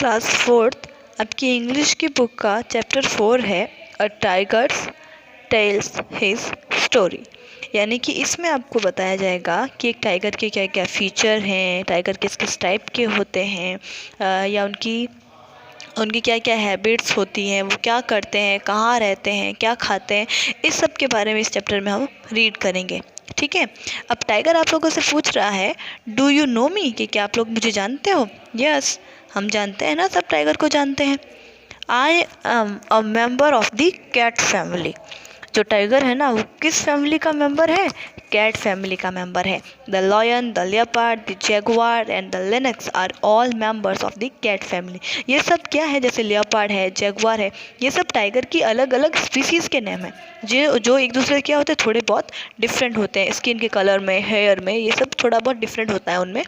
Class fourth आपकी English की book का चैप्टर 4 है अ टाइगर्स टेल्स हिज स्टोरी। यानी कि इसमें आपको बताया जाएगा कि एक टाइगर के क्या क्या फीचर हैं, टाइगर किस किस टाइप के होते हैं, या उनकी क्या क्या हैबिट्स होती हैं, वो क्या करते हैं, कहाँ रहते हैं, क्या खाते हैं, इस सब के बारे में इस चैप्टर में हम रीड करेंगे। ठीक है। अब टाइगर आप लोगों से पूछ रहा है डू यू नो मी, कि क्या आप लोग मुझे जानते हो। यस, हम जानते हैं ना, सब टाइगर को जानते हैं। I am a member of the cat family. जो टाइगर है ना वो किस फैमिली का मेंबर है, कैट फैमिली का मेंबर है। The lion, the leopard, the jaguar and the lynx are all members of the cat family. ये सब क्या है, जैसे लियोपार्ड है, जैगुआर है, ये सब टाइगर की अलग अलग स्पीसीज़ के नेम हैं, जो एक दूसरे के क्या होते हैं, थोड़े बहुत डिफरेंट होते हैं, स्किन के कलर में, हेयर में, ये सब थोड़ा बहुत डिफरेंट होता है उनमें।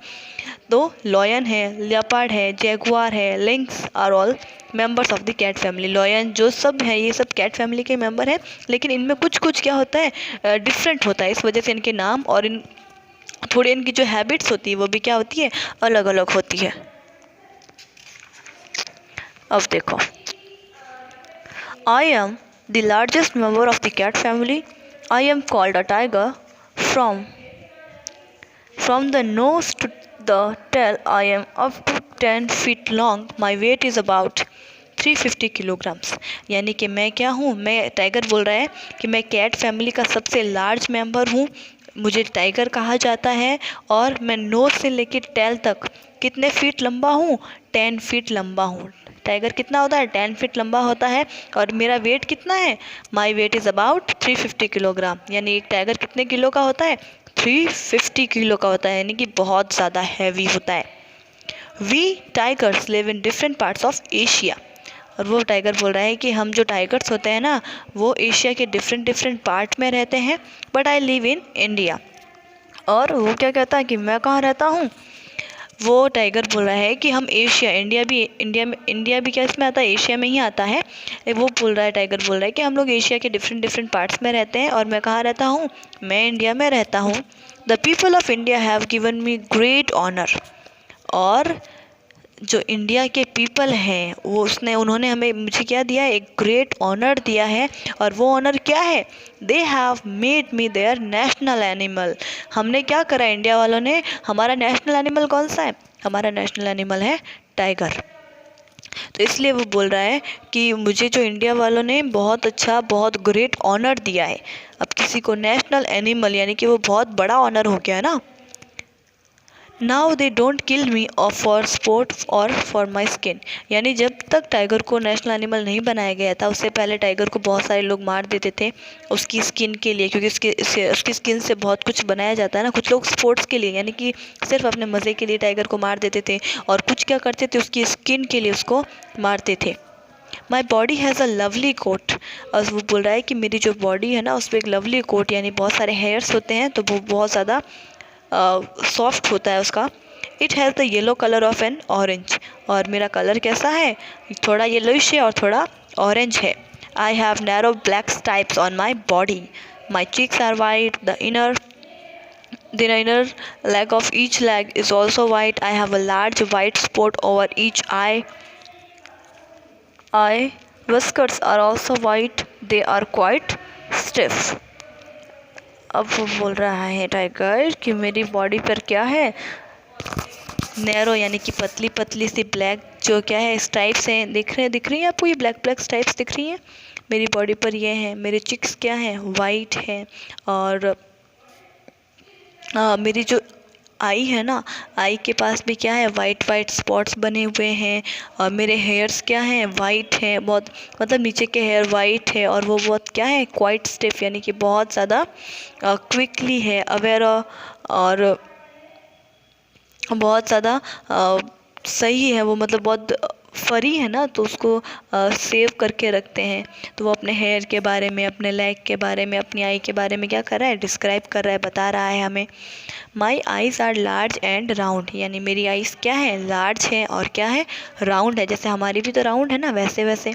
तो लॉयन है, लियोपार्ड है, जैगुआर है, lynx are all members of the cat family. Lion जो सब है ये सब कैट फैमिली के मेंबर हैं, लेकिन इनमें कुछ कुछ क्या होता है, डिफरेंट होता है, इस वजह से इनके नाम और थोड़ी इनकी जो हैबिट्स होती है वो भी क्या होती है, अलग अलग होती है। अब देखो, I am the largest member of the cat family. I am called a tiger from the nose to the tail. I am up to 10 feet long. My weight is about 350 kilograms. यानी कि मैं क्या हूँ, मैं tiger बोल रहा है कि मैं कैट फैमिली का सबसे लार्ज मेंबर हूँ, मुझे टाइगर कहा जाता है, और मैं नोज से लेकर टेल तक कितने फीट लंबा हूँ, 10 फीट लंबा हूँ। टाइगर कितना होता है, 10 फीट लंबा होता है, और मेरा वेट कितना है, my weight is about 350 kilogram. यानी एक टाइगर कितने किलो का होता है, 350 किलो का होता है, यानी कि बहुत ज़्यादा हैवी होता है। We tigers live in different parts of Asia. और वो टाइगर बोल रहा है कि हम जो टाइगर्स होते हैं ना वो एशिया के डिफरेंट डिफरेंट पार्ट में रहते हैं, but I live in India. और वो क्या कहता है कि मैं कहाँ रहता हूँ, वो टाइगर बोल रहा है कि हम एशिया, इंडिया भी क्या इसमें आता है, एशिया में ही आता है। वो बोल रहा है, टाइगर बोल रहा है कि हम लोग एशिया के डिफरेंट डिफरेंट पार्ट्स में रहते हैं, और मैं कहाँ रहता हूँ, मैं इंडिया में रहता हूँ। The people of India have given me great honour. और जो इंडिया के पीपल हैं उन्होंने मुझे क्या दिया है, एक ग्रेट ऑनर दिया है। और वो ऑनर क्या है, they have made me there national animal. हमने क्या करा, इंडिया वालों ने हमारा नेशनल एनिमल कौन सा है, हमारा नेशनल एनिमल है टाइगर। तो इसलिए वो बोल रहा है कि मुझे जो इंडिया वालों ने बहुत अच्छा, बहुत ग्रेट ऑनर दिया है। अब किसी को नेशनल एनिमल यानी कि वो बहुत बड़ा ऑनर हो गया है ना। नाउ दे डोंट किल मी और फॉर स्पोर्ट और फॉर माई स्किन। यानी जब तक टाइगर को नेशनल एनिमल नहीं बनाया गया था उससे पहले टाइगर को बहुत सारे लोग मार देते थे उसकी स्किन के लिए, क्योंकि उसकी स्किन से बहुत कुछ बनाया जाता है ना। कुछ लोग स्पोर्ट्स के लिए यानी कि सिर्फ अपने मज़े के लिए टाइगर को मार देते थे, और कुछ क्या करते थे, उसकी स्किन के लिए उसको मारते थे। My body has a lovely coat. और वो बोल रहा है कि मेरी जो बॉडी है ना उस पर एक लवली कोट यानी बहुत सारे हेयर्स होते हैं, तो वो बहुत ज़्यादा सॉफ्ट होता है उसका। It has the yellow colour of N orange. और मेरा कलर कैसा है, थोड़ा येलोइश है और थोड़ा ऑरेंज है। I have narrow black stripes on my body. My cheeks are white. The inner leg of each leg is also white. I have a large white spot over each eye. Eye whiskers are also white. They are quite stiff. अब वो बोल रहा है tiger कि मेरी body पर क्या है, नैरो यानी कि पतली पतली सी ब्लैक जो क्या है स्ट्राइप्स हैं, दिख रही हैं आपको, ये ब्लैक ब्लैक स्ट्राइप्स दिख रही हैं मेरी बॉडी पर, ये हैं। मेरे चिक्स क्या हैं, वाइट हैं। और मेरी जो आई है ना, आई के पास भी क्या है, वाइट वाइट स्पॉट्स बने हुए हैं। और मेरे हेयर्स क्या हैं, वाइट हैं, बहुत मतलब नीचे के हेयर वाइट है, और वो बहुत क्या है, क्वाइट स्टिफ यानी कि बहुत ज़्यादा क्विकली है अवेयर, और बहुत ज़्यादा सही है वो, मतलब बहुत फरी है ना, तो उसको सेव करके रखते हैं। तो वो अपने हेयर के बारे में, अपने लेग के बारे में, अपनी आई के बारे में क्या कर रहा है, डिस्क्राइब कर रहा है, बता रहा है हमें। My eyes are large and round. यानी मेरी आइज़ क्या है, लार्ज है और क्या है, राउंड है। जैसे हमारी भी तो राउंड है ना, वैसे वैसे।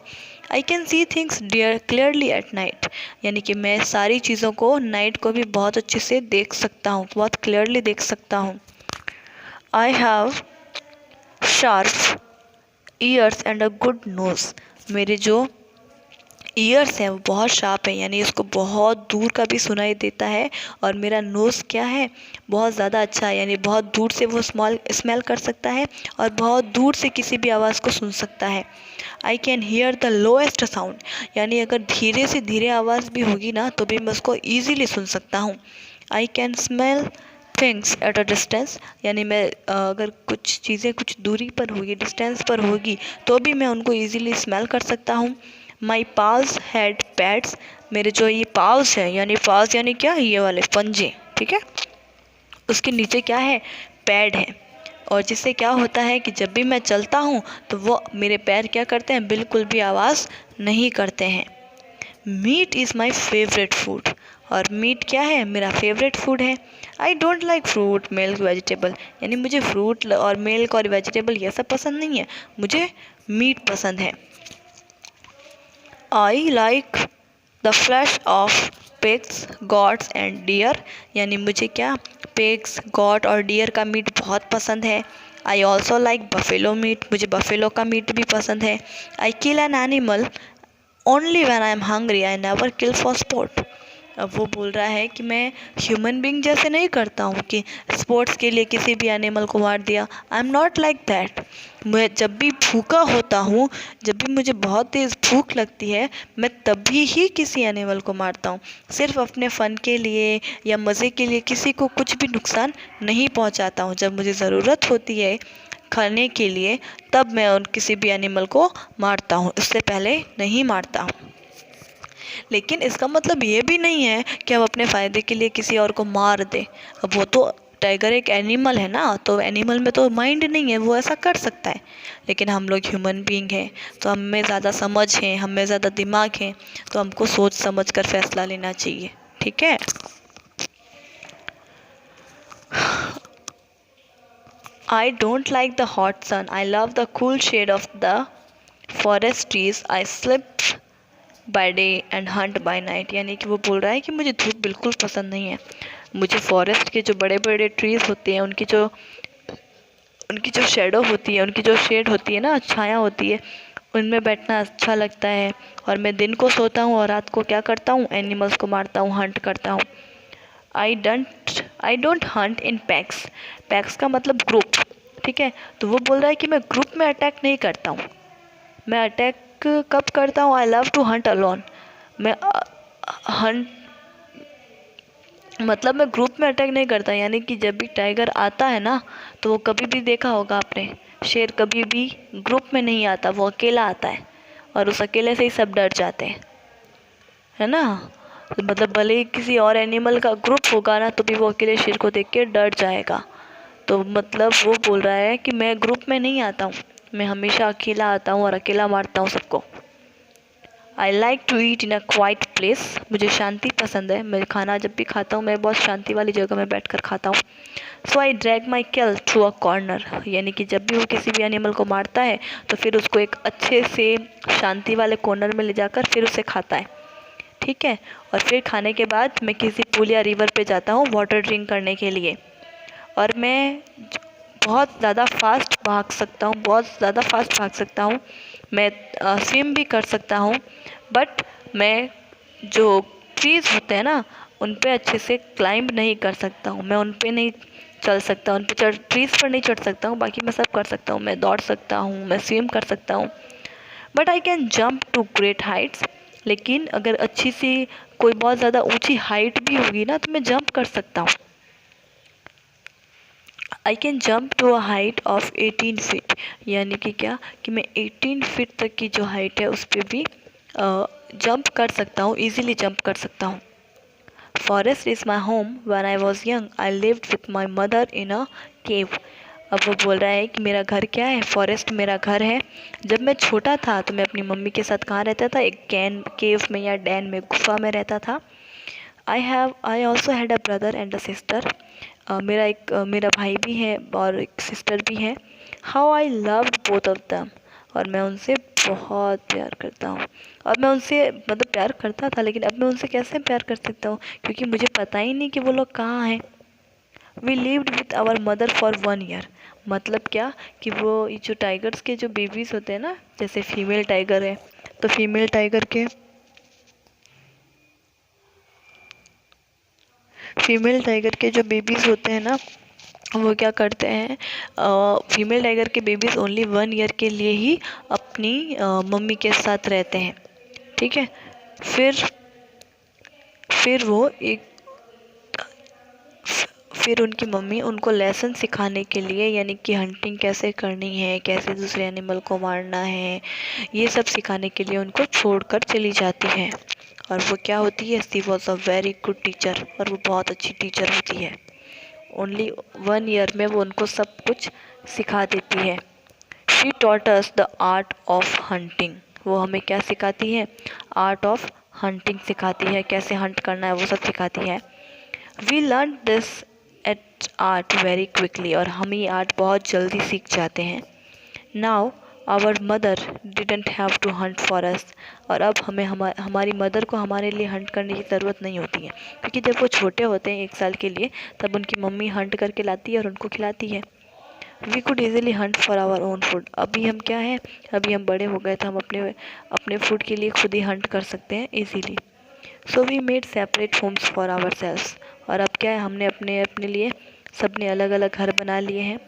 I can see things clearly at night. यानी कि मैं सारी चीज़ों को नाइट को भी बहुत अच्छे से देख सकता हूँ, बहुत क्लियरली देख सकता हूँ। I have sharp ears and a good nose. मेरे जो ईयर्स हैं वो बहुत शार्प है, यानी इसको बहुत दूर का भी सुनाई देता है। और मेरा नोज़ क्या है, बहुत ज़्यादा अच्छा है, यानी बहुत दूर से वो स्मेल कर सकता है और बहुत दूर से किसी भी आवाज़ को सुन सकता है। I can hear the lowest sound, यानी अगर धीरे से धीरे आवाज़ भी होगी ना तो भी मैं उसको ईजीली सुन सकता हूँ। I can smell things at a distance, यानी मैं अगर कुछ चीज़ें कुछ दूरी पर होगी, डिस्टेंस पर होगी, तो भी मैं उनको ईजीली स्मेल कर सकता हूँ। माई पाल्स हैड पैड्स, मेरे जो ये पाल्स हैं, यानी पाल्स यानी क्या, ये वाले पंजे, ठीक है, उसके नीचे क्या है, पैड है। और जिससे क्या होता है कि जब भी मैं चलता हूँ तो वो मेरे पैर क्या करते हैं, बिल्कुल भी आवाज़ नहीं करते हैं। Meat is my favourite food, और मीट क्या है, मेरा फेवरेट फूड है। I don't like fruit milk vegetable, यानी मुझे फ्रूट और मिल्क और वेजिटेबल ये सब पसंद नहीं है, मुझे मीट पसंद है। I like the flesh of pigs goats and deer, यानी मुझे क्या, पिग्स गॉट और डियर का मीट बहुत पसंद है। I also like buffalo meat, मुझे बफेलो का मीट भी पसंद है। I kill an animal only when I am hungry, I never kill for sport. अब वो बोल रहा है कि मैं ह्यूमन बींग जैसे नहीं करता हूँ कि स्पोर्ट्स के लिए किसी भी एनिमल को मार दिया। I am not like that. मैं जब भी भूखा होता हूँ, जब भी मुझे बहुत तेज़ भूख लगती है, मैं तभी ही किसी एनिमल को मारता हूँ, सिर्फ अपने फ़न के लिए या मज़े के लिए किसी को कुछ भी नुकसान नहीं पहुँचाता हूँ। जब मुझे ज़रूरत होती है खाने के लिए तब मैं उन किसी भी एनिमल को मारता हूँ, उससे पहले नहीं मारता हूँ। लेकिन इसका मतलब ये भी नहीं है कि हम अपने फ़ायदे के लिए किसी और को मार दें। अब वो तो टाइगर एक एनिमल है ना, तो एनिमल में तो माइंड नहीं है, वो ऐसा कर सकता है। लेकिन हम लोग ह्यूमन बीइंग हैं, तो हम में ज़्यादा समझ है, हम में ज़्यादा दिमाग है, तो हमको सोच समझ कर फैसला लेना चाहिए, ठीक है। I don't like the hot sun, I love the cool shade of the forest trees, I sleep by day and hunt by night, यानी कि वो बोल रहा है कि मुझे धूप बिल्कुल पसंद नहीं है। मुझे फॉरेस्ट के जो बड़े बड़े ट्रीज़ होते हैं उनकी जो शेडो होती है, उनकी जो शेड होती है ना, छाया होती है, उनमें बैठना अच्छा लगता है। और मैं दिन को सोता हूँ और रात को क्या करता हूँ, एनिमल्स को मारता हूँ, हंट करता हूँ। I don't Hunt in PACS, PACS का मतलब ग्रुप, ठीक है। तो वो बोल रहा है कि मैं ग्रुप में अटैक नहीं करता हूँ। मैं अटैक कब करता हूँ, I love to hunt alone. मैं हंट मतलब मैं ग्रुप में अटैक नहीं करता, यानी कि जब भी टाइगर आता है ना, तो वो कभी भी देखा होगा आपने, शेर कभी भी ग्रुप में नहीं आता, वो अकेला आता है और उस अकेले से ही सब डर जाते हैं, है ना। तो मतलब भले ही किसी और एनिमल का ग्रुप होगा ना, तो भी वो अकेले शेर को देख के डर जाएगा। तो मतलब वो बोल रहा है कि मैं ग्रुप में नहीं आता हूँ, मैं हमेशा अकेला आता हूँ और अकेला मारता हूँ सबको। I like to eat in a quiet place, मुझे शांति पसंद है, मैं खाना जब भी खाता हूँ मैं बहुत शांति वाली जगह में बैठ कर खाता हूँ। So I drag my kill to a corner, यानी कि जब भी वो किसी भी एनिमल को मारता है तो फिर उसको एक अच्छे से शांति वाले कॉर्नर में ले जाकर फिर उसे खाता है, ठीक है। और फिर खाने के बाद मैं किसी पूल या रिवर पे जाता हूँ वाटर ड्रिंक करने के लिए। और मैं बहुत ज़्यादा फास्ट भाग सकता हूँ, बहुत ज़्यादा फास्ट भाग सकता हूँ। मैं स्विम भी कर सकता हूँ, बट मैं जो ट्रीज़ होते हैं ना, उन पे अच्छे से क्लाइंब नहीं कर सकता हूँ, मैं उन पे नहीं चल सकता, उन पे ट्रीज़ पर नहीं चढ़ सकता हूँ। बाकी मैं सब कर सकता हूँ, मैं दौड़ सकता हूँ, मैं स्विम कर सकता हूँ, but I can jump to great heights. लेकिन अगर अच्छी सी कोई बहुत ज़्यादा ऊंची हाइट भी होगी ना, तो मैं जंप कर सकता हूँ। I can jump to a height of 18 feet, यानी कि क्या, कि मैं 18 फीट तक की जो हाइट है उस पर भी जंप कर सकता हूँ, ईज़िली जंप कर सकता हूँ। Forest is my home, when I was young I lived with my mother in a cave. अब वो बोल रहा है कि मेरा घर क्या है, फॉरेस्ट मेरा घर है। जब मैं छोटा था तो मैं अपनी मम्मी के साथ कहाँ रहता था, एक केव में या डैन में, गुफा में रहता था। I also had a brother and a sister, मेरा भाई भी है और एक सिस्टर भी है। How I loved both of them, और मैं उनसे बहुत प्यार करता हूँ। और मैं उनसे मतलब प्यार करता था, लेकिन अब मैं उनसे कैसे प्यार कर सकता हूँ, क्योंकि मुझे पता ही नहीं कि वो लोग कहाँ हैं। We lived with our mother for 1 year, मतलब क्या कि वो ये जो टाइगर्स के जो बेबीज़ होते हैं ना, जैसे फीमेल टाइगर है, तो फीमेल टाइगर के जो बेबीज़ होते हैं ना, वो क्या करते हैं, फीमेल टाइगर के बेबीज़ ओनली 1 ईयर के लिए ही अपनी मम्मी के साथ रहते हैं। ठीक है। फिर फिर वो एक फिर उनकी मम्मी उनको लेसन सिखाने के लिए, यानी कि हंटिंग कैसे करनी है, कैसे दूसरे एनिमल को मारना है, ये सब सिखाने के लिए उनको छोड़कर चली जाती है। और वो क्या होती है, she was a very good teacher, और वो बहुत अच्छी टीचर होती है। ओनली 1 ईयर में वो उनको सब कुछ सिखा देती है। She taught us the art of hunting. वो हमें क्या सिखाती है, आर्ट ऑफ हंटिंग सिखाती है, कैसे हंट करना है वो सब सिखाती है। We learn this at art very quickly, और हम ये आर्ट बहुत जल्दी सीख जाते हैं। Now our mother didn't have to hunt for us, और अब हमें हमारी मदर को हमारे लिए हंट करने की ज़रूरत नहीं होती है, क्योंकि जब वो छोटे होते हैं 1 साल के लिए, तब उनकी मम्मी हंट करके लाती है और उनको खिलाती है। We could easily hunt for our own food. अभी हम क्या हैं, अभी हम बड़े हो गए तो हम अपने अपने फूड के लिए खुद ही हंट कर सकते हैं easily. So we made separate homes for our selves, और अब क्या है, हमने अपने अपने लिए सबने अलग अलग घर बना लिए हैं।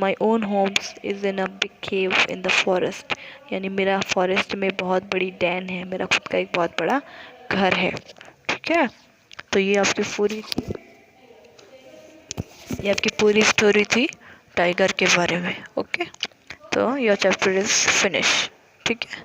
My own homes is in a big cave in the forest, यानी मेरा फॉरेस्ट में बहुत बड़ी डैन है, मेरा खुद का एक बहुत बड़ा घर है। ठीक है। तो ये आपकी पूरी स्टोरी थी टाइगर के बारे में। ओके, तो योर चैप्टर इज़ फिनिश। ठीक है।